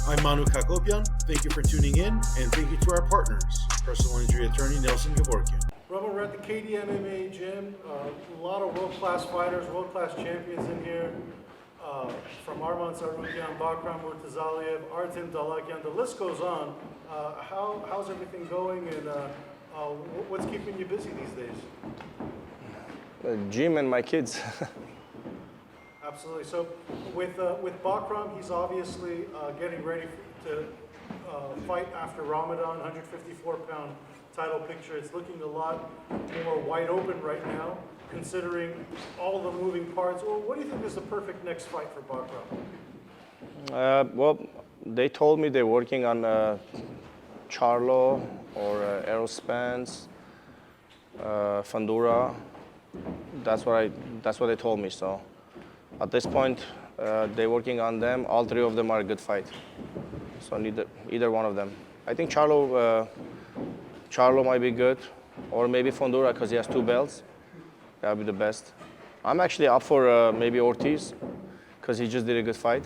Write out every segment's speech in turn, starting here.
I'm Manouk Akopyan. Thank you for tuning in, and thank you to our partners, personal injury attorney Nelson Gevorkyan. Robert, we're at the KD MMA gym. A lot of world-class fighters, world-class champions in here. From Arman Tsarukyan, Bakhram Murtazaliev, Artem Dalakyan, the list goes on. How's everything going, and what's keeping you busy these days? The gym and my kids. Absolutely. So with Bakhram, he's obviously getting ready to fight after Ramadan, 154-pound title picture. It's looking a lot more wide open right now, considering all the moving parts. Well, what do you think is the perfect next fight for Bakhram? Well, they told me they're working on Charlo or Aerospence, Fundura. That's what they told me. So at this point, they're working on them. All three of them are a good fight. So either one of them. I think Charlo might be good, or maybe Fundura because he has 2 belts. That would be the best. I'm actually up for maybe Ortiz because he just did a good fight.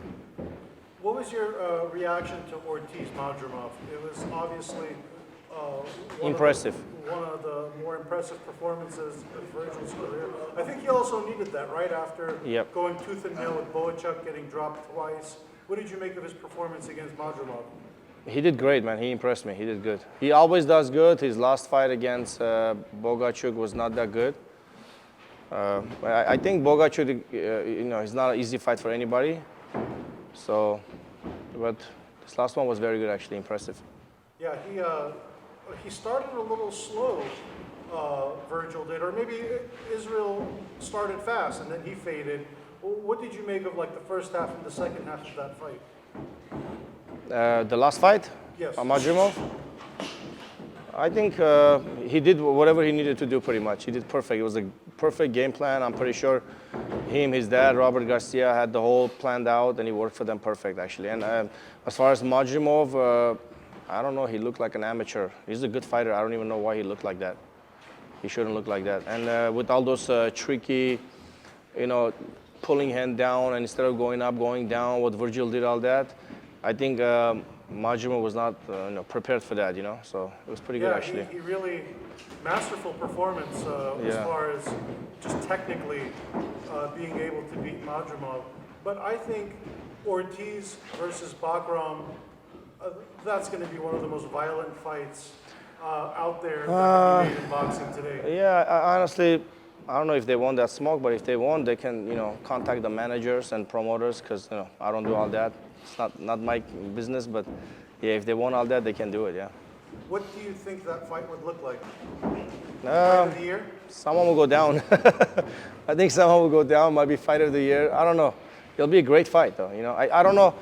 What was your reaction to Ortiz Madrimov? It was obviously Impressive. One of the more impressive performances of Vergil's career. I think he also needed that, right? After going tooth and nail with Boachuk, getting dropped twice. What did you make of his performance against Madrimov? He did great, man. He impressed me. He did good. He always does good. His last fight against Boachuk was not that good. I think Boachuk, it's not an easy fight for anybody. So, but this last one was very good, actually, impressive. Yeah, he started a little slow, Vergil did, or maybe Israel started fast and then he faded. What did you make of like the first half and the second half of that fight? The last fight? Yes. Madrimov? I think he did whatever he needed to do pretty much. He did perfect. It was a perfect game plan. I'm pretty sure him, his dad, Robert Garcia, had the whole planned out, and he worked for them perfect, actually. And as far as Madrimov, I don't know, he looked like an amateur. He's a good fighter. I don't even know why he looked like that. He shouldn't look like that. And with all those tricky, pulling hand down, and instead of going up, going down, what Vergil did, all that, I think Madrimov was not prepared for that, So it was pretty good, actually. He really masterful performance as far as just technically being able to beat Madrimov. But I think Ortiz versus Bakhram, that's going to be one of the most violent fights out there that can be made in boxing today. Yeah, honestly, I don't know if they want that smoke, but if they want, they can, contact the managers and promoters because, I don't do all that. It's not my business, but yeah, if they want all that, they can do it, yeah. What do you think that fight would look like? Fight of the year? Someone will go down. I think someone will go down, might be fight of the year. I don't know. It'll be a great fight, though. I don't know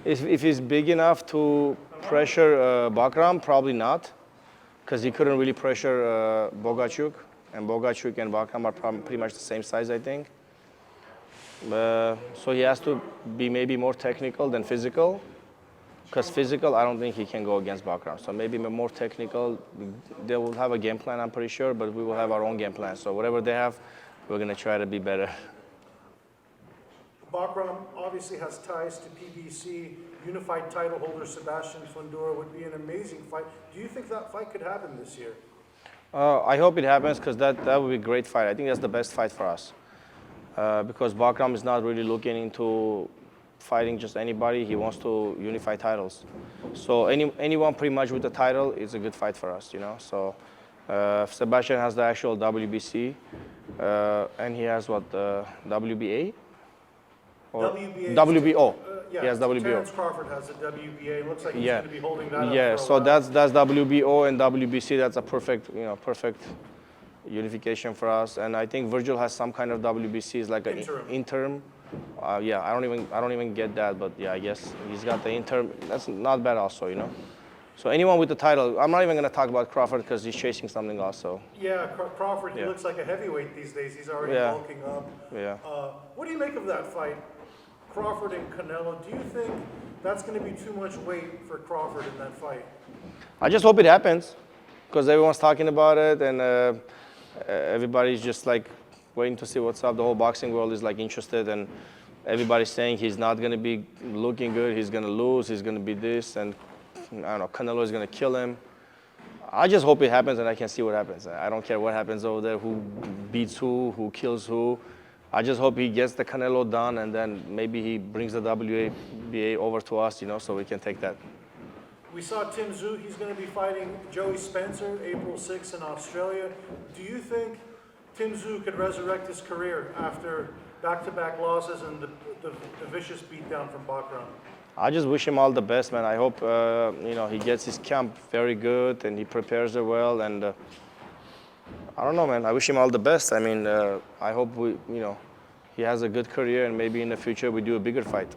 if he's big enough to pressure Bakhram, probably not, because he couldn't really pressure Boachuk, and Boachuk and Bakhram are pretty much the same size, I think. So he has to be maybe more technical than physical, because physical, I don't think he can go against Bakhram. So maybe more technical. They will have a game plan, I'm pretty sure, but we will have our own game plan. So whatever they have, we're going to try to be better. Bakhram obviously has ties to PBC. Unified title holder Sebastian Fundora would be an amazing fight. Do you think that fight could happen this year? I hope it happens because that would be a great fight. I think that's the best fight for us. Because Bakhram is not really looking into fighting just anybody. He wants to unify titles. So anyone pretty much with the title is a good fight for us, So Sebastian has the actual WBC, and he has what, WBA? Or WBA. WBO. Yeah, he has WBO. Terrence Crawford has a WBA. It looks like he's going to be holding that up. Yeah, so that's WBO and WBC. That's a perfect unification for us. And I think Vergil has some kind of WBC, is like an interim. Yeah, I don't even get that, but yeah, I guess he's got the interim. That's not bad, also, So anyone with the title, I'm not even going to talk about Crawford because he's chasing something else. So. Yeah, Crawford. He looks like a heavyweight these days. He's already bulking up. Yeah. What do you make of that fight, Crawford and Canelo? Do you think that's going to be too much weight for Crawford in that fight? I just hope it happens because everyone's talking about it, and everybody's just like waiting to see what's up. The whole boxing world is like interested, and everybody's saying he's not going to be looking good, he's going to lose, he's going to be this, and I don't know, Canelo is going to kill him. I just hope it happens and I can see what happens. I don't care what happens over there, who beats who kills who. I just hope he gets the Canelo done, and then maybe he brings the WBA over to us, so we can take that. We saw Tim Tszyu, he's going to be fighting Joey Spencer April 6th in Australia. Do you think Tim Tszyu could resurrect his career after back-to-back losses and the vicious beatdown from Bakhram? I just wish him all the best, man. I hope he gets his camp very good and he prepares it well. And I don't know, man. I wish him all the best. I mean, I hope he has a good career, and maybe in the future we do a bigger fight.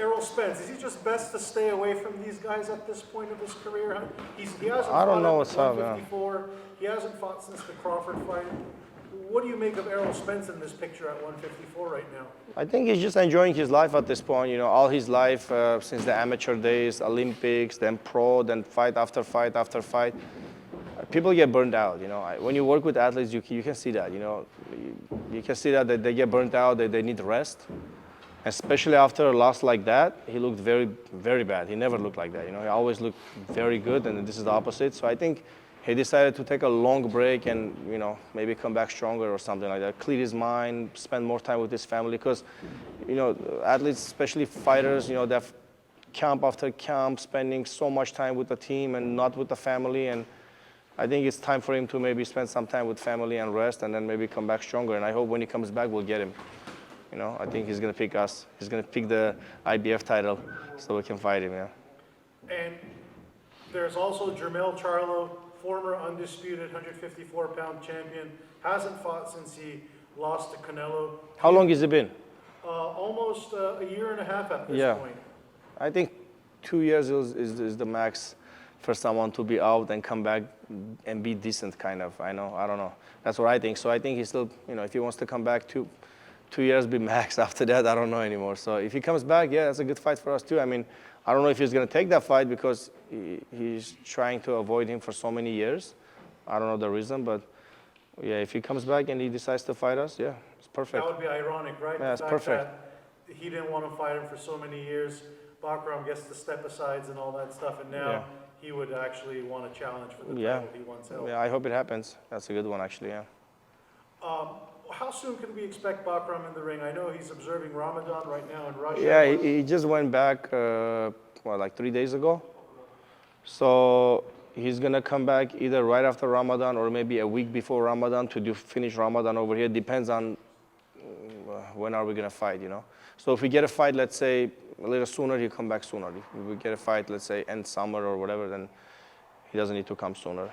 Errol Spence, is he just best to stay away from these guys at this point of his career? He hasn't I don't fought know at what's up, 154. He hasn't fought since the Crawford fight. What do you make of Errol Spence in this picture at 154 right now? I think he's just enjoying his life at this point. All his life since the amateur days, Olympics, then pro, then fight after fight after fight. People get burned out. When you work with athletes, you can see that. You can see that they get burned out. They need rest. Especially after a loss like that, he looked very, very bad. He never looked like that. He always looked very good, and this is the opposite. So I think he decided to take a long break and, maybe come back stronger or something like that. Clear his mind, spend more time with his family. Because, athletes, especially fighters, they have camp after camp, spending so much time with the team and not with the family. And I think it's time for him to maybe spend some time with family and rest, and then maybe come back stronger. And I hope when he comes back, we'll get him. I think he's going to pick us. He's going to pick the IBF title so we can fight him, And there's also Jermell Charlo, former undisputed 154-pound champion, hasn't fought since he lost to Canelo. How long has it been? Almost a year and a half at this point. I think 2 years is the max for someone to be out and come back and be decent, kind of. I don't know. That's what I think. So I think he still, if he wants to come back, 2 years be max. After that, I don't know anymore. So if he comes back, that's a good fight for us too. I mean, I don't know if he's going to take that fight because he's trying to avoid him for so many years. I don't know the reason, but if he comes back and he decides to fight us, it's perfect. That would be ironic, right? Yeah, it's perfect. That he didn't want to fight him for so many years. Bakhram gets the step-asides and all that stuff, and now he would actually want to challenge for the title he once held. Yeah, I hope it happens. That's a good one, actually, How soon can we expect Bakhram in the ring? I know he's observing Ramadan right now in Russia. Yeah, he just went back, like 3 days ago. So he's going to come back either right after Ramadan or maybe a week before Ramadan to finish Ramadan over here. Depends on when are we going to fight, So if we get a fight, let's say, a little sooner, he'll come back sooner. If we get a fight, let's say, end summer or whatever, then he doesn't need to come sooner.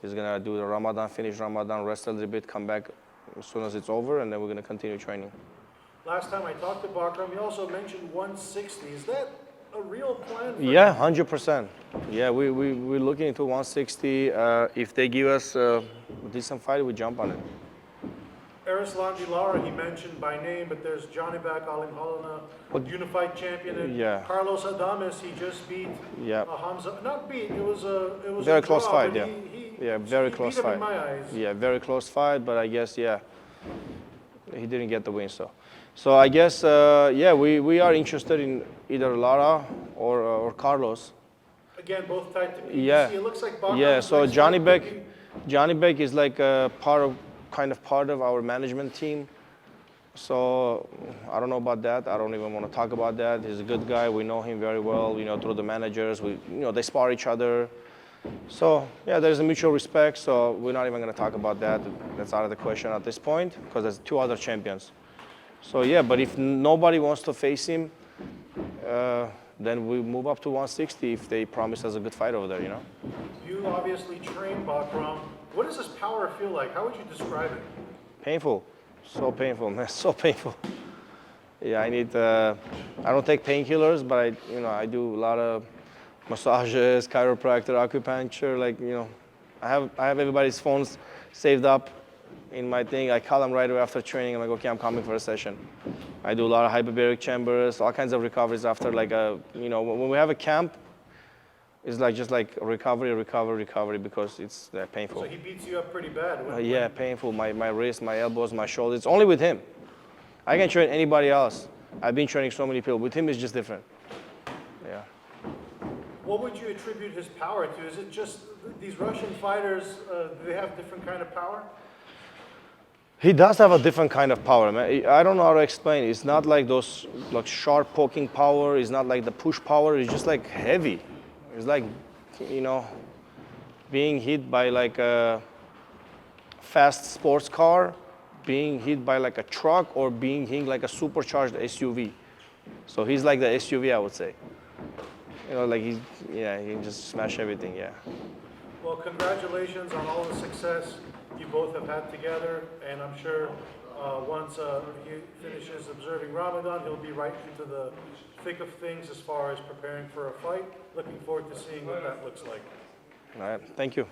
He's going to do the Ramadan, finish Ramadan, rest a little bit, come back as soon as it's over, and then we're going to continue training. Last time I talked to Bakhram, he also mentioned 160. Is that a real plan for Yeah, 100%. Yeah, we're looking into 160. If they give us a decent fight, we jump on it. Erislandy Lara, he mentioned by name, but there's Janibek Alimhalana, unified champion, and Carlos Adames, he just beat Hamza. Not beat, it was very a close draw, fight, but very he close beat him fight. in my eyes. Yeah, very close fight, but I guess, he didn't get the win, so I guess, we are interested in either Lara or Carlos. Again, both tied to PBC. Yeah. It looks like Bakhram. Yeah, so Johnny Beck is like kind of part of our management team. So I don't know about that. I don't even want to talk about that. He's a good guy. We know him very well, through the managers. They spar each other. So there's a mutual respect. So we're not even going to talk about that. That's out of the question at this point because there's 2 other champions. So but if nobody wants to face him, then we move up to 160 if they promise us a good fight over there, You obviously train Bakhram. What does his power feel like? How would you describe it? Painful. So painful, man. So painful. Yeah, I don't take painkillers, but I do a lot of massages, chiropractor, acupuncture. I have everybody's phones saved up in my thing. I call them right away after training. I'm like, okay, I'm coming for a session. I do a lot of hyperbaric chambers, all kinds of recoveries after when we have a camp, it's like just like recovery, because it's painful. So he beats you up pretty bad. Yeah, painful. My wrist, my elbows, my shoulders. It's only with him. I can train anybody else. I've been training so many people. With him, it's just different. Yeah. What would you attribute his power to? Is it just these Russian fighters, do they have different kind of power? He does have a different kind of power, man. I don't know how to explain it. It's not like those like sharp poking power. It's not like the push power. It's just like heavy. It's like, you know, being hit by like a fast sports car, being hit by like a truck, or being hit like a supercharged SUV. So he's like the SUV, I would say. You know, like he can just smash everything, yeah. Well, congratulations on all the success you both have had together, and I'm sure once he finishes observing Ramadan, he'll be right into the thick of things as far as preparing for a fight. Looking forward to seeing what that looks like. All right, thank you.